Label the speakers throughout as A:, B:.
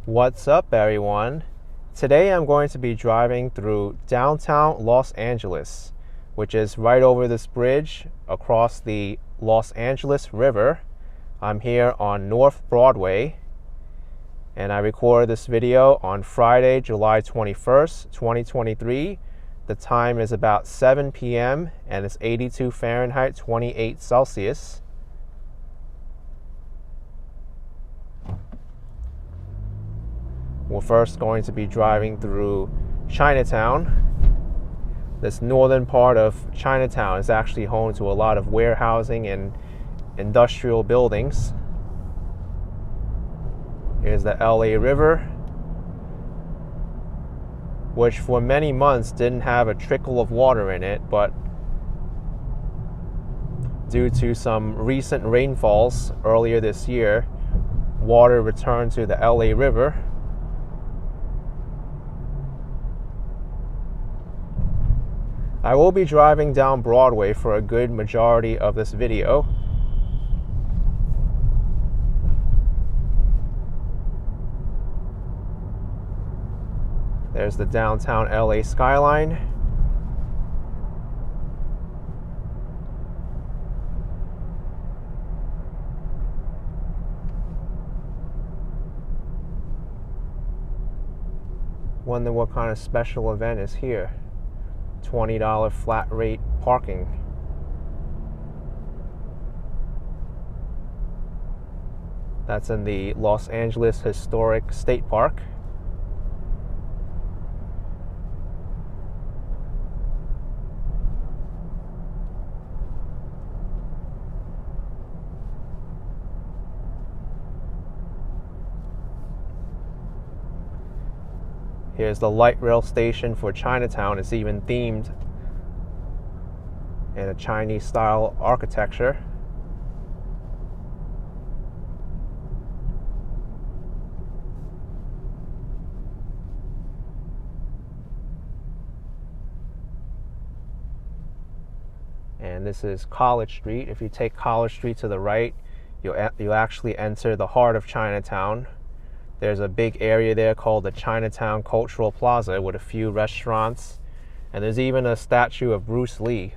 A: What's up, everyone? Today I'm going to be driving through downtown Los Angeles, which is right over this bridge across the Los Angeles River. I'm here on North Broadway, and I recorded this video on Friday, July 21st, 2023. The time is about 7 p.m. and it's 82 Fahrenheit, 28 Celsius. We're first going to be driving through Chinatown. This northern part of Chinatown is actually home to a lot of warehousing and industrial buildings. Here's the LA River, which for many months didn't have a trickle of water in it, but due to some recent rainfalls earlier this year, water returned to the LA River. I will be driving down Broadway for a good majority of this video. There's the downtown LA skyline. Wonder what kind of special event is here. $20 flat rate parking. That's in the Los Angeles Historic State Park. Here's the light rail station for Chinatown. It's even themed in a Chinese style architecture. And this is College Street. If you take College Street to the right, you'll actually enter the heart of Chinatown. There's a big area there called the Chinatown Cultural Plaza with a few restaurants, and there's even a statue of Bruce Lee.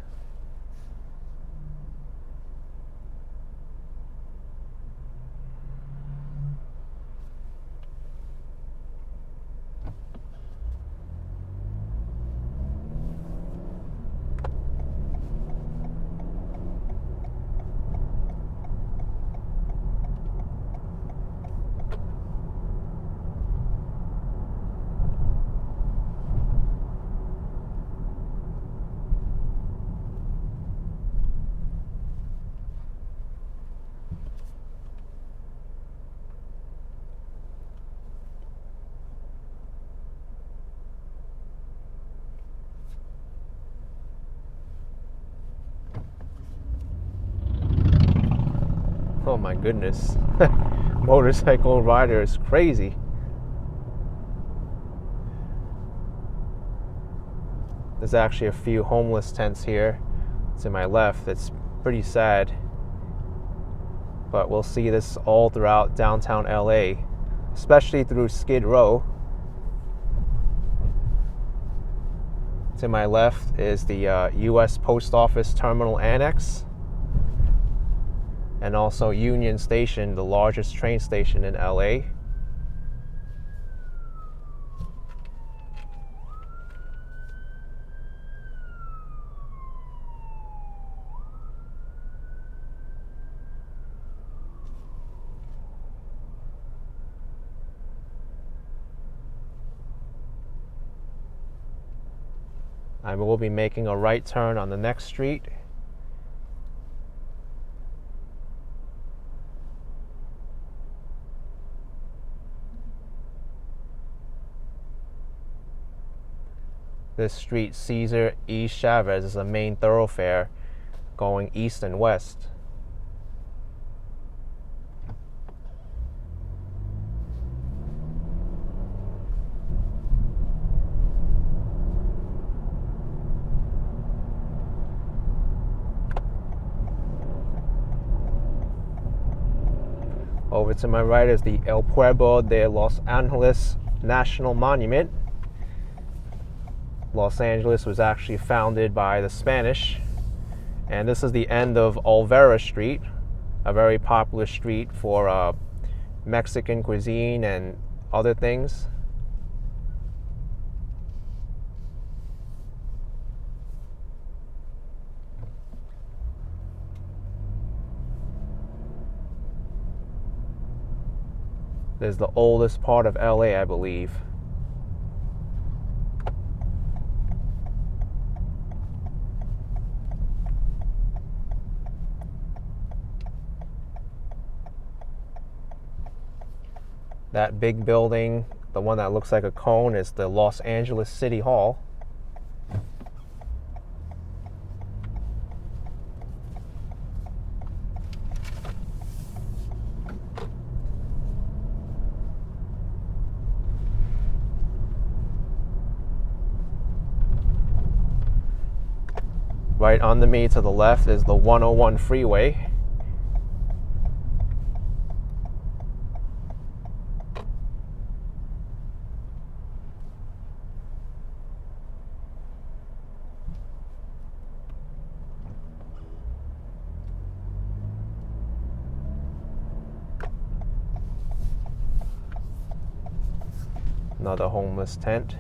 A: Oh my goodness. Motorcycle rider is crazy. There's actually a few homeless tents here to my left. It's pretty sad. But we'll see this all throughout downtown LA, especially through Skid Row. To my left is the U.S. Post Office Terminal Annex, and also Union Station, the largest train station in LA. I will be making a right turn on the next street. This street, Cesar E. Chavez, is a main thoroughfare going east and west. Over to my right is the El Pueblo de Los Angeles National Monument. Los Angeles was actually founded by the Spanish. And this is the end of Olvera Street, a very popular street for Mexican cuisine and other things. This is the oldest part of LA, I believe. That big building, the one that looks like a cone, is the Los Angeles City Hall. Right under me to the left is the 101 freeway. Another homeless tent.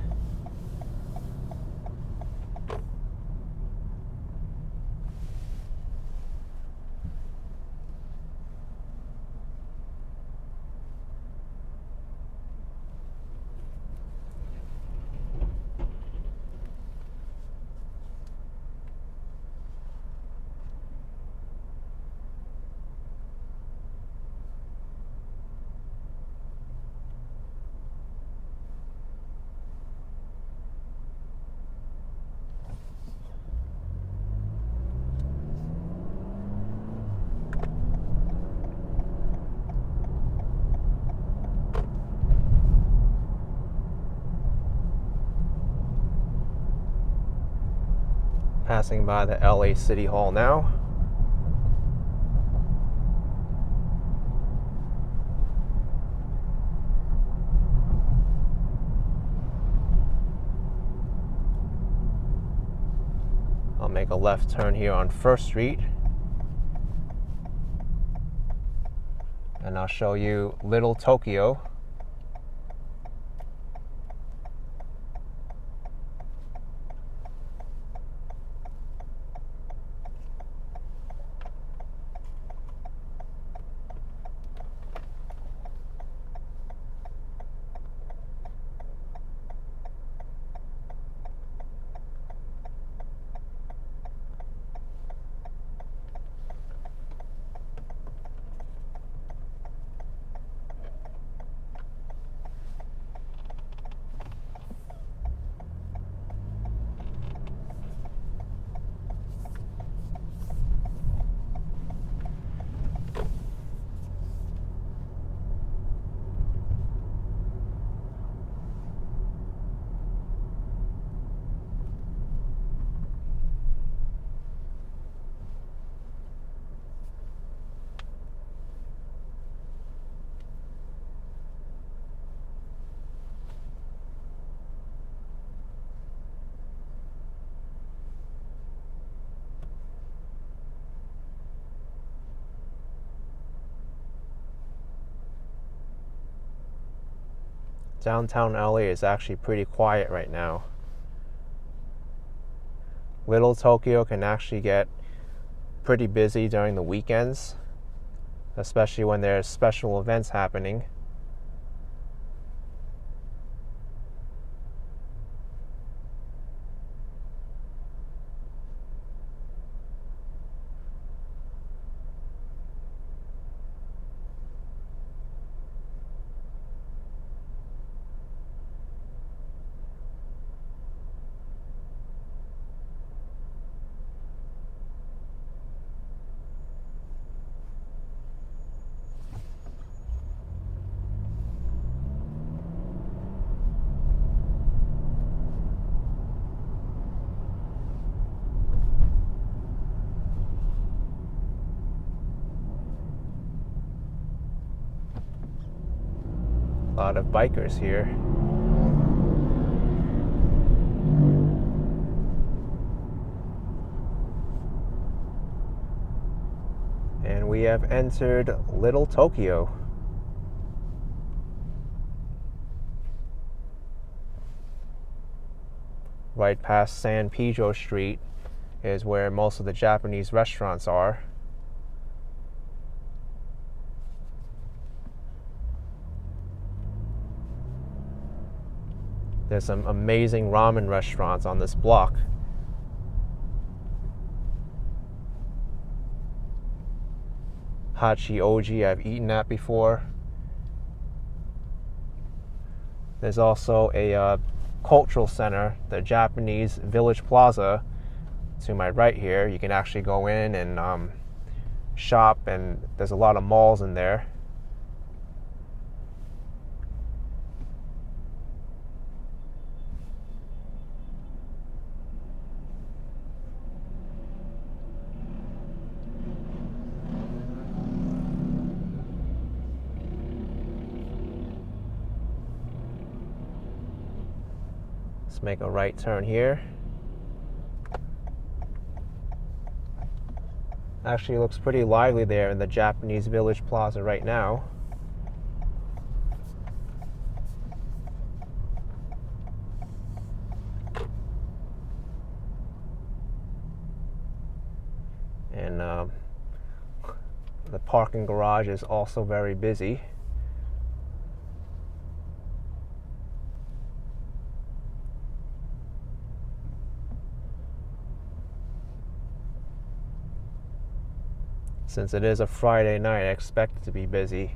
A: Passing by the LA City Hall now. I'll make a left turn here on First Street. And I'll show you Little Tokyo. Downtown LA is actually pretty quiet right now. Little Tokyo can actually get pretty busy during the weekends, especially when there's special events happening. A lot of bikers here. And we have entered Little Tokyo. Right past San Pedro Street is where most of the Japanese restaurants are. There's some amazing ramen restaurants on this block. Hachioji, I've eaten at before. There's also a cultural center, the Japanese Village Plaza, to my right here. You can actually go in and shop, and there's a lot of malls in there. Let's make a right turn here. Actually looks pretty lively there in the Japanese Village Plaza right now. And the parking garage is also very busy. Since it is a Friday night, I expect it to be busy.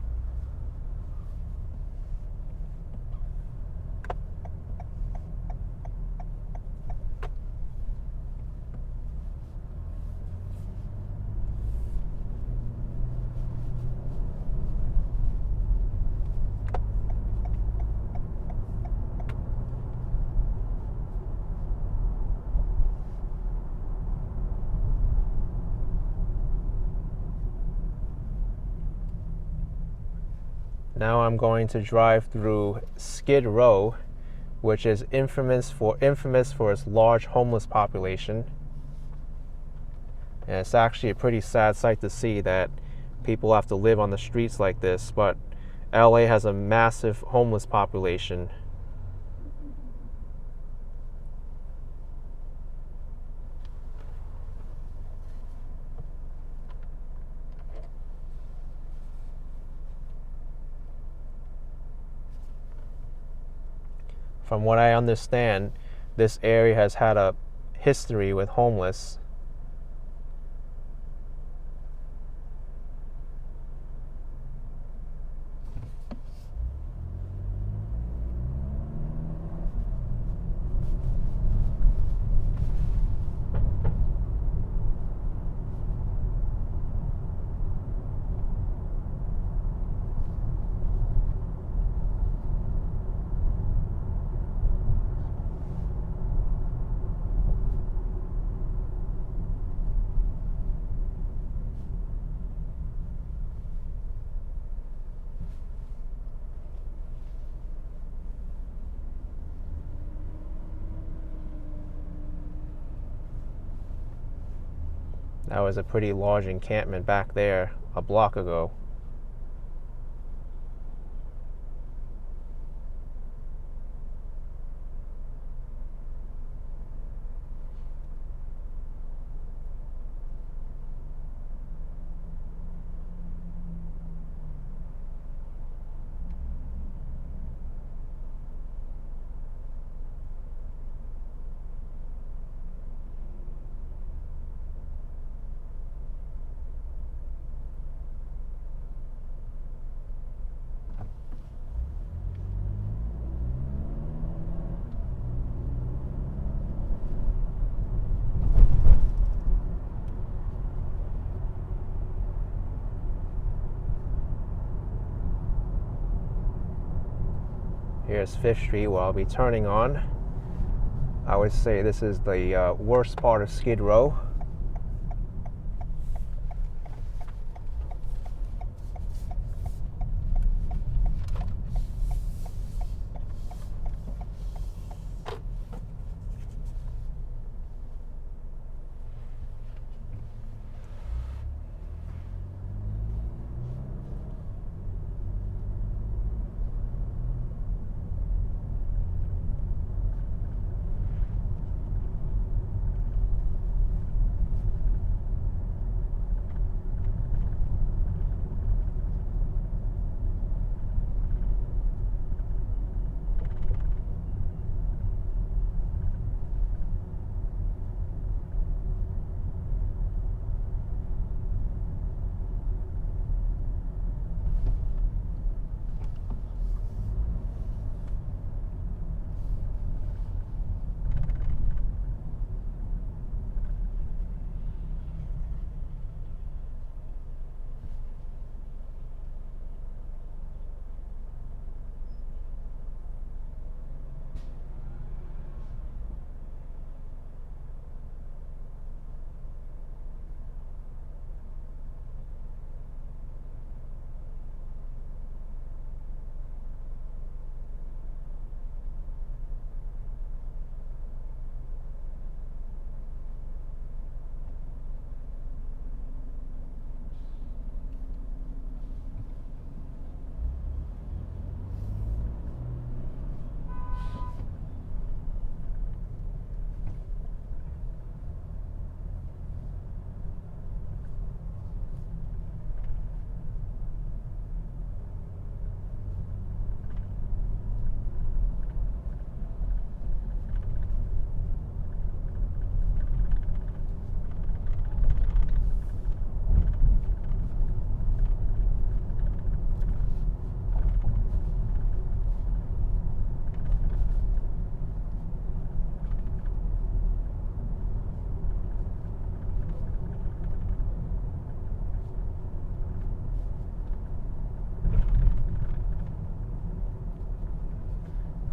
A: Now I'm going to drive through Skid Row, which is infamous for its large homeless population. And it's actually a pretty sad sight to see that people have to live on the streets like this, but LA has a massive homeless population. From what I understand, this area has had a history with homeless. That was a pretty large encampment back there a block ago. Here's 5th Street where I'll be turning on. I would say this is the worst part of Skid Row.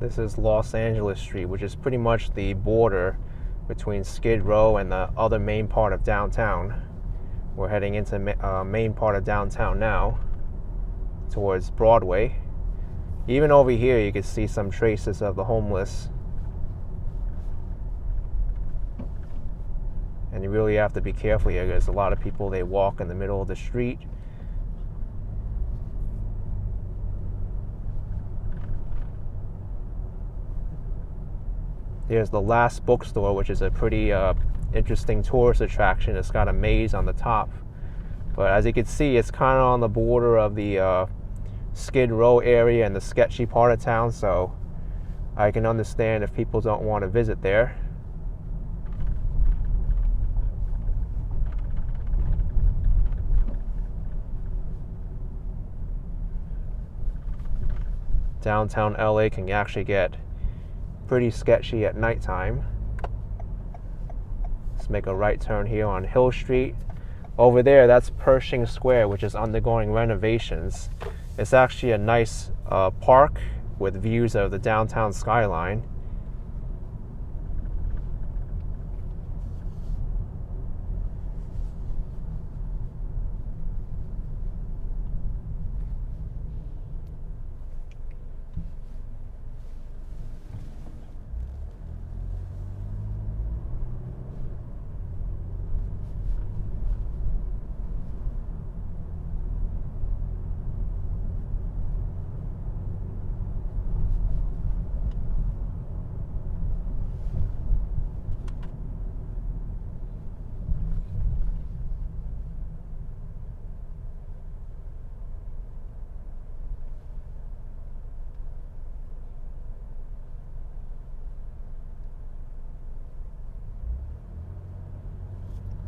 A: This is Los Angeles Street, which is pretty much the border between Skid Row and the other main part of downtown. We're heading into main part of downtown now, towards Broadway. Even over here you can see some traces of the homeless. And you really have to be careful here. There's a lot of people, they walk in the middle of the street. Here's the Last Bookstore, which is a pretty interesting tourist attraction. It's got a maze on the top. But as you can see, it's kind of on the border of the Skid Row area and the sketchy part of town, so I can understand if people don't want to visit there. Downtown LA can actually get pretty sketchy at nighttime. Let's make a right turn here on Hill Street. Over there, that's Pershing Square, which is undergoing renovations. It's actually a nice park with views of the downtown skyline.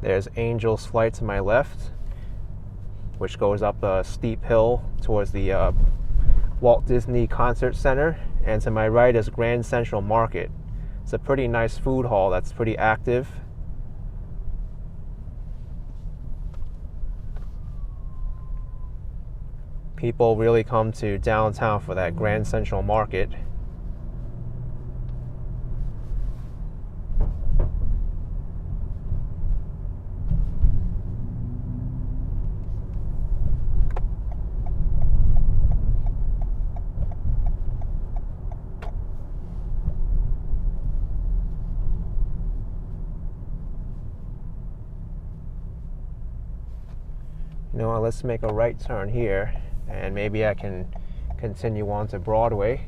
A: There's Angel's Flight to my left, which goes up a steep hill towards the Walt Disney Concert Center. And to my right is Grand Central Market. It's a pretty nice food hall that's pretty active. People really come to downtown for that Grand Central Market. You know what, let's make a right turn here, and maybe I can continue on to Broadway.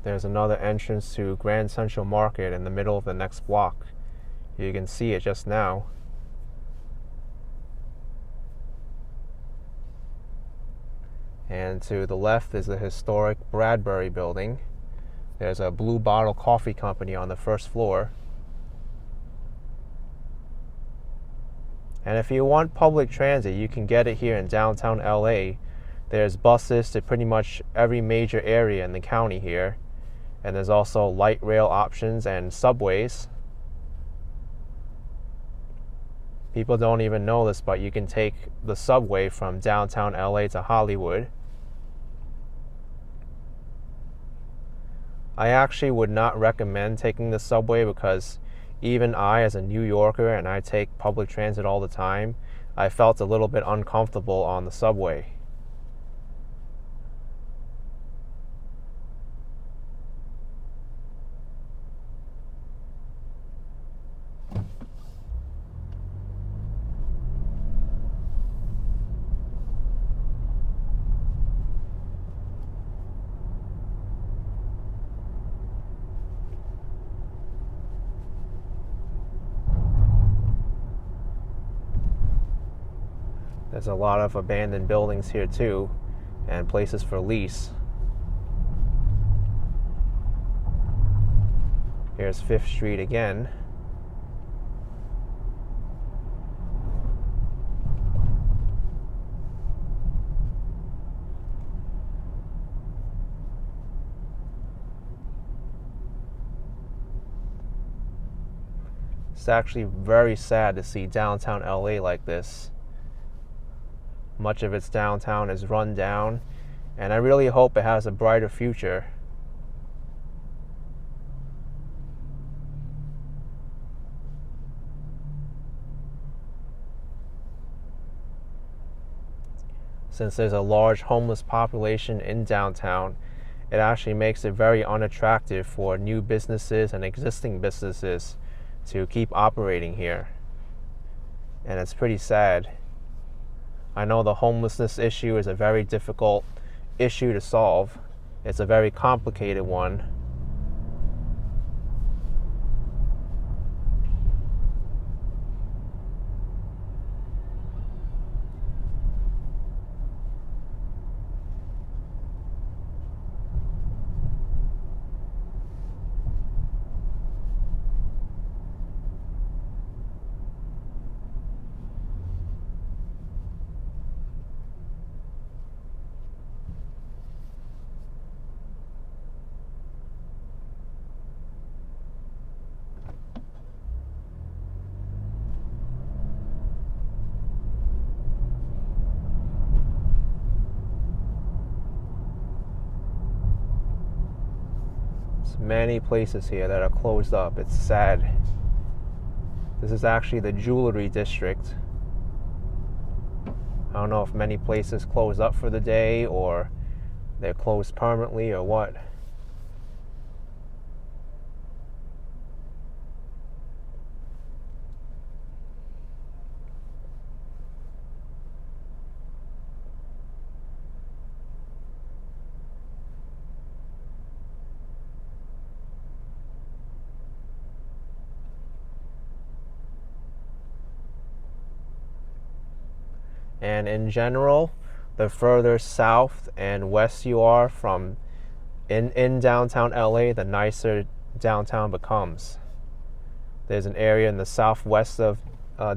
A: There's another entrance to Grand Central Market in the middle of the next block. You can see it just now. And to the left is the historic Bradbury building. There's a Blue Bottle Coffee Company on the first floor. And if you want public transit, you can get it here in downtown LA. There's buses to pretty much every major area in the county here. And there's also light rail options and subways. People don't even know this, but you can take the subway from downtown LA to Hollywood. I actually would not recommend taking the subway because even I, as a New Yorker, and I take public transit all the time, I felt a little bit uncomfortable on the subway. There's a lot of abandoned buildings here too, and places for lease. Here's 5th Street again. It's actually very sad to see downtown LA like this. Much of its downtown is run down, and I really hope it has a brighter future. Since there's a large homeless population in downtown, it actually makes it very unattractive for new businesses and existing businesses to keep operating here. And it's pretty sad. I know the homelessness issue is a very difficult issue to solve. It's a very complicated one. Many places here that are closed up. It's sad. This is actually the jewelry district. I don't know if many places close up for the day or they're closed permanently or what. And in general, the further south and west you are from in downtown LA, the nicer downtown becomes. There's an area in the southwest of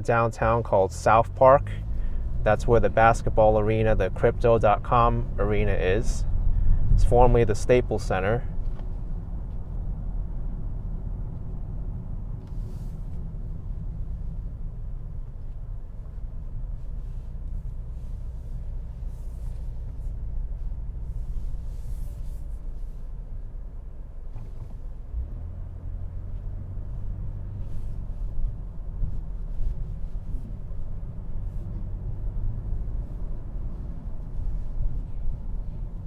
A: downtown called South Park. That's where the basketball arena, the Crypto.com arena is. It's formerly the Staples Center.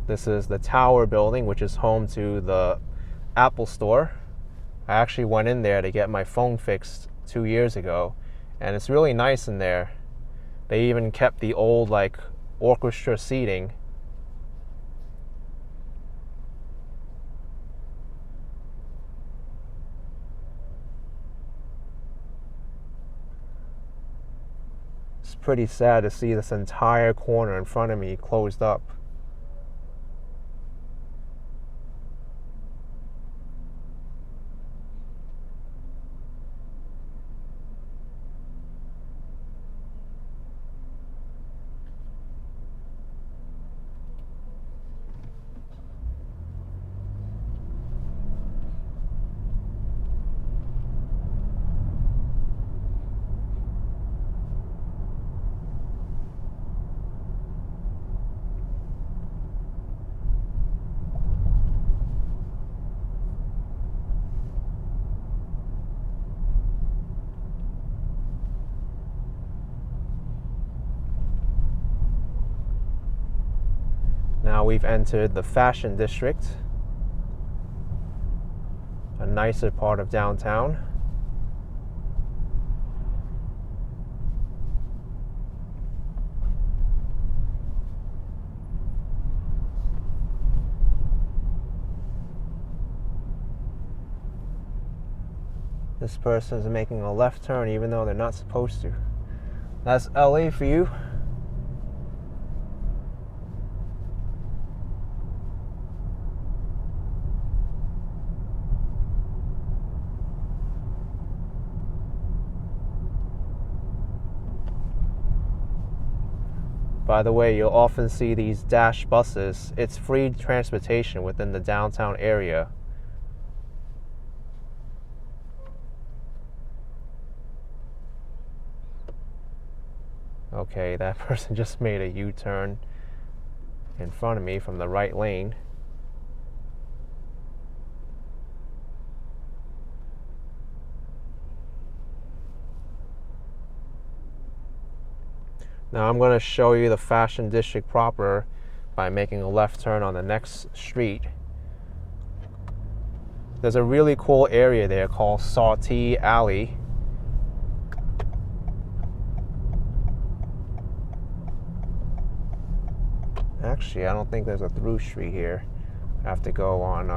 A: This is the Tower building, which is home to the Apple Store. I actually went in there to get my phone fixed 2 years ago, and it's really nice in there. They even kept the old orchestra seating. It's pretty sad to see this entire corner in front of me closed up. we've entered the fashion district, a nicer part of downtown. This person is making a left turn even though they're not supposed to. That's LA for you. By the way, you'll often see these dash buses. It's free transportation within the downtown area. Okay, that person just made a U-turn in front of me from the right lane. Now I'm going to show you the fashion district proper by making a left turn on the next street. There's a really cool area there called Santee Alley. Actually, I don't think there's a through street here. I have to go on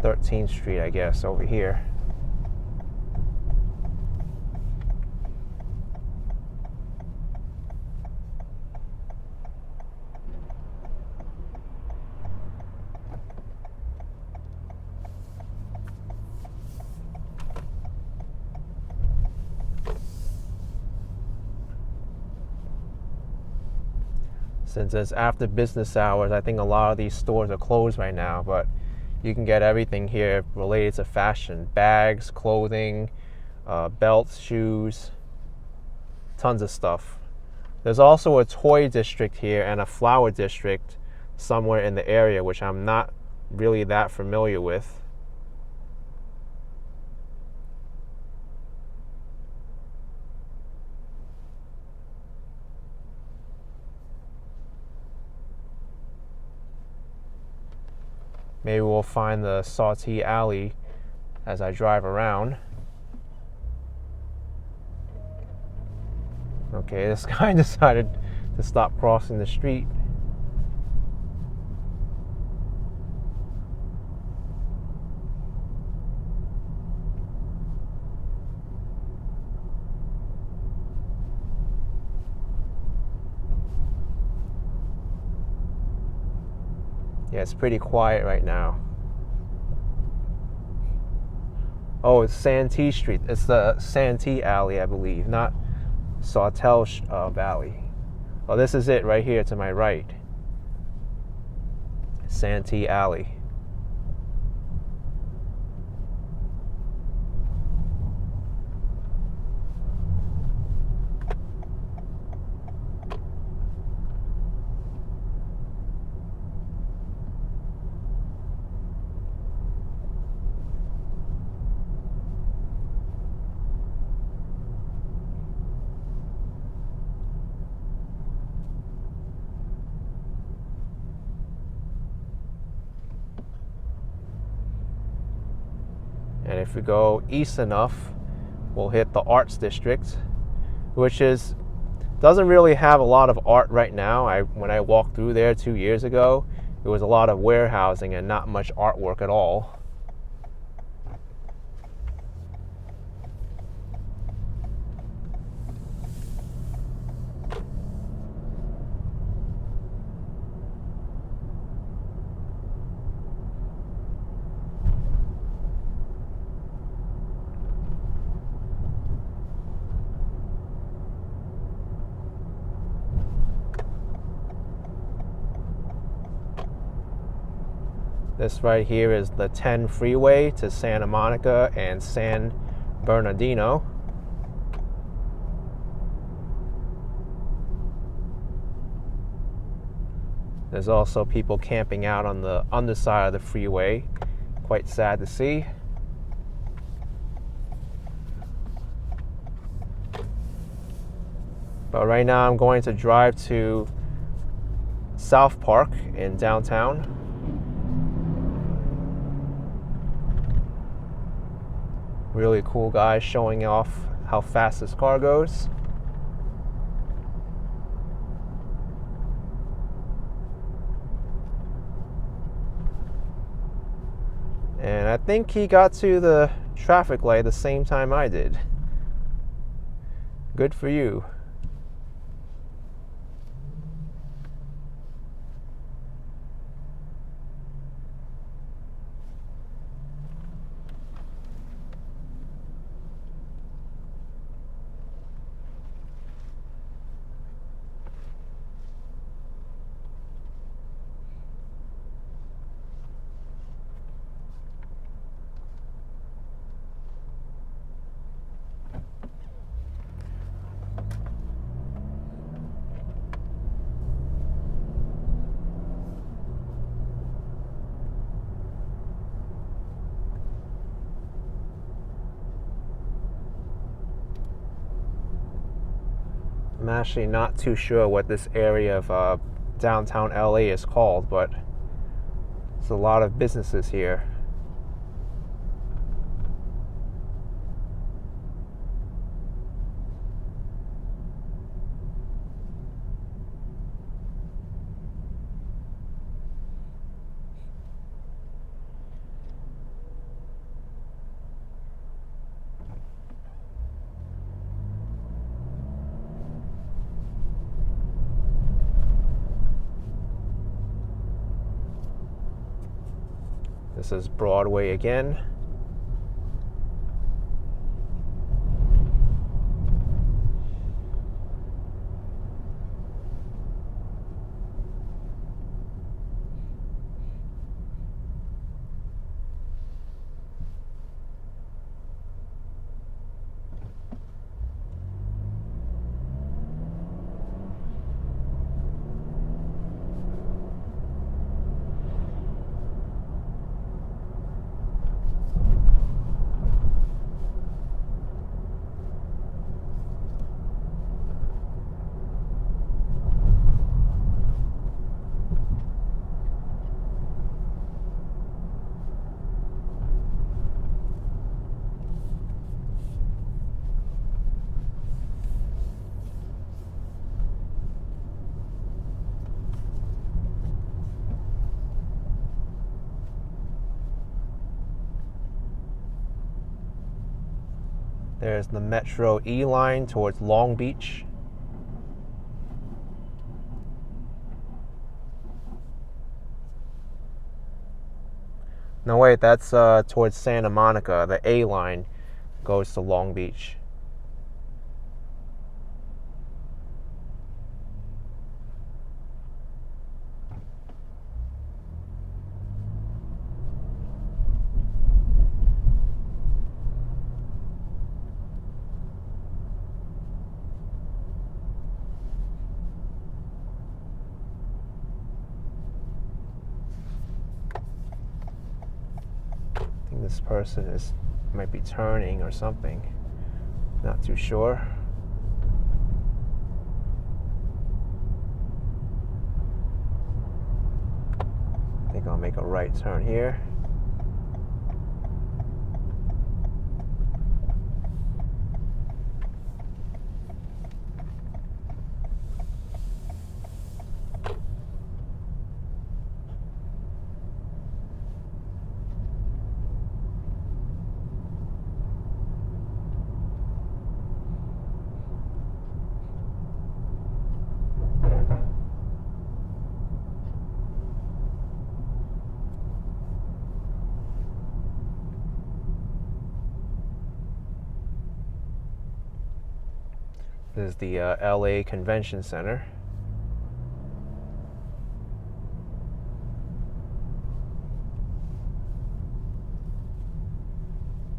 A: 13th Street, I guess, over here. Since it's after business hours, I think a lot of these stores are closed right now, but you can get everything here related to fashion. Bags, clothing, belts, shoes, tons of stuff. There's also a toy district here and a flower district somewhere in the area, which I'm not really that familiar with. Maybe we'll find the Santee Alley as I drive around. Okay, this guy decided to stop crossing the street. Yeah, it's pretty quiet right now. Oh, it's Santee Street. It's the Santee Alley, I believe, not Sawtell Valley. Oh, this is it right here to my right. Santee Alley. And if we go east enough, we'll hit the Arts District, which doesn't really have a lot of art right now. When I walked through there 2 years ago, it was a lot of warehousing and not much artwork at all. This right here is the 10 freeway to Santa Monica and San Bernardino. There's also people camping out on the underside of the freeway. Quite sad to see. But right now I'm going to drive to South Park in downtown. Really cool guy showing off how fast his car goes. And I think he got to the traffic light the same time I did. Good for you. I'm actually not too sure what this area of downtown LA is called, but there's a lot of businesses here. This is Broadway again. There's the Metro E line towards Long Beach. No, wait, that's towards Santa Monica. The A line goes to Long Beach. This person might be turning or something. Not too sure. I think I'll make a right turn here. This is the LA Convention Center.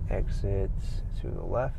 A: Exit to the left.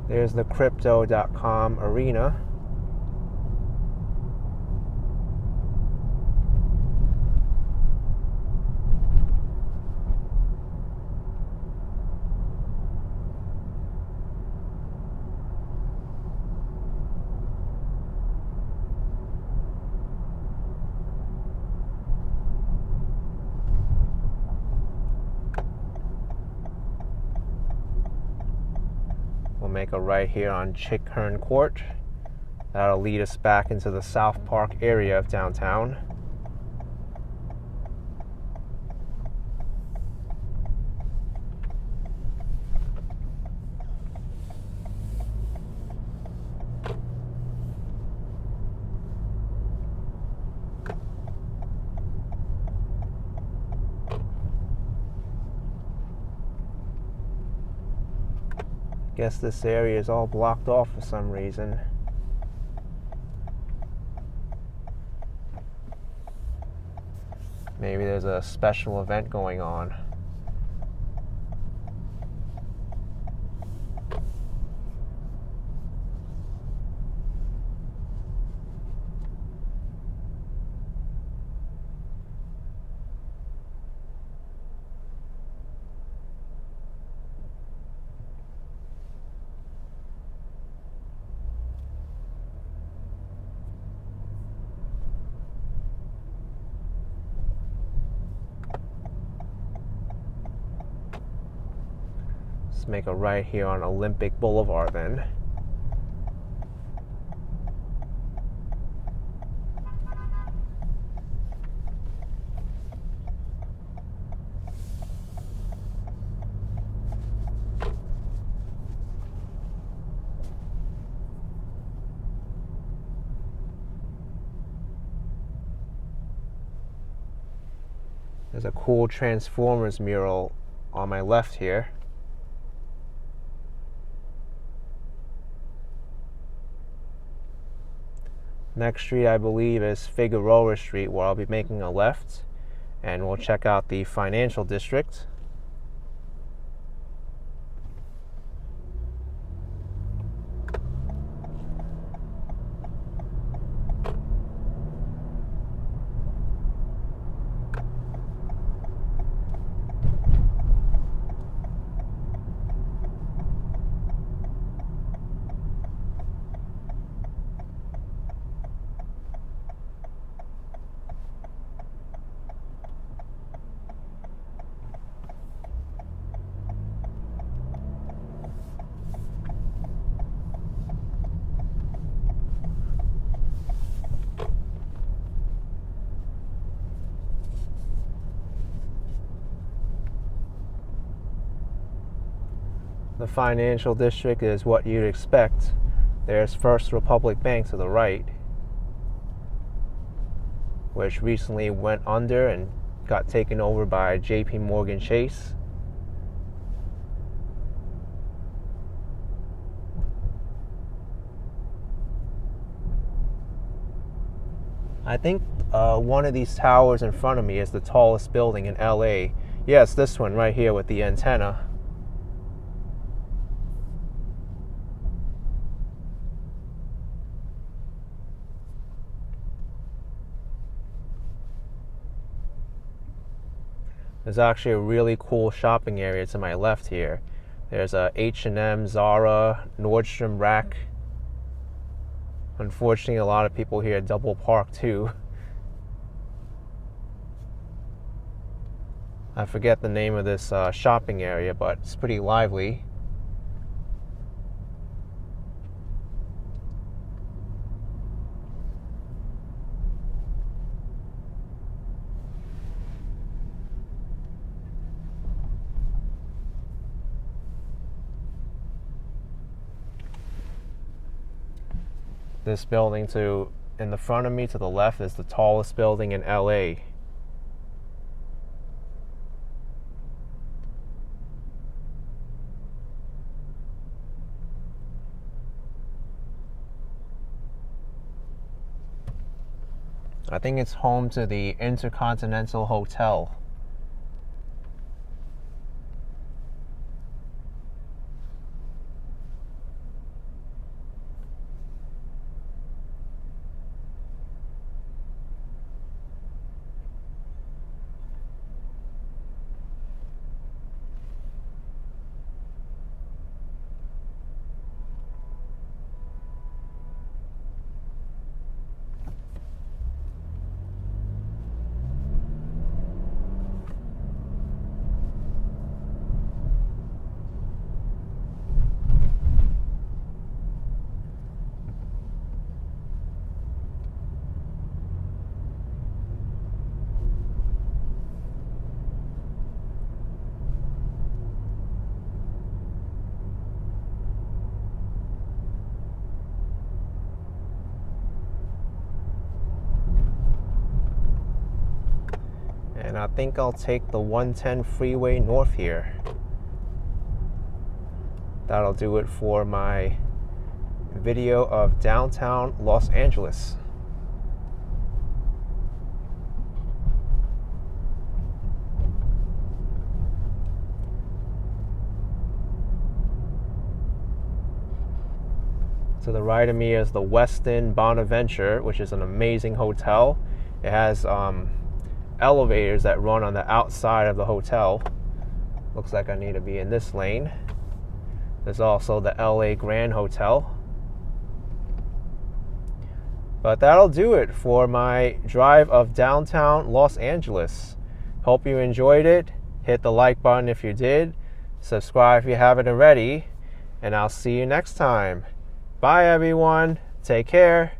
A: There's the Crypto.com arena. We'll make a right here on Chickern Court. That'll lead us back into the South Park area of downtown. Guess this area is all blocked off for some reason. Maybe there's a special event going on. Let's make a right here on Olympic Boulevard then. There's a cool Transformers mural on my left here. Next street, I believe, is Figueroa Street, where I'll be making a left, and we'll check out the financial district. The financial district is what you'd expect. There's First Republic Bank to the right, which recently went under and got taken over by JP Morgan Chase. I think one of these towers in front of me is the tallest building in LA. Yes, this one right here with the antenna. There's actually a really cool shopping area to my left here. There's a H&M, Zara, Nordstrom Rack. Unfortunately, a lot of people here double park too. I forget the name of this shopping area, but it's pretty lively. This building in the front of me to the left is the tallest building in LA. I think it's home to the Intercontinental Hotel. And I think I'll take the 110 freeway north here. That'll do it for my video of downtown Los Angeles. To the right of me is the Westin Bonaventure, which is an amazing hotel. It has elevators that run on the outside of the hotel. Looks like I need to be in this lane. There's also the LA Grand Hotel. But that'll do it for my drive of downtown Los Angeles. Hope you enjoyed it. Hit the like button if you did. Subscribe if you haven't already. And I'll see you next time. Bye everyone. Take care.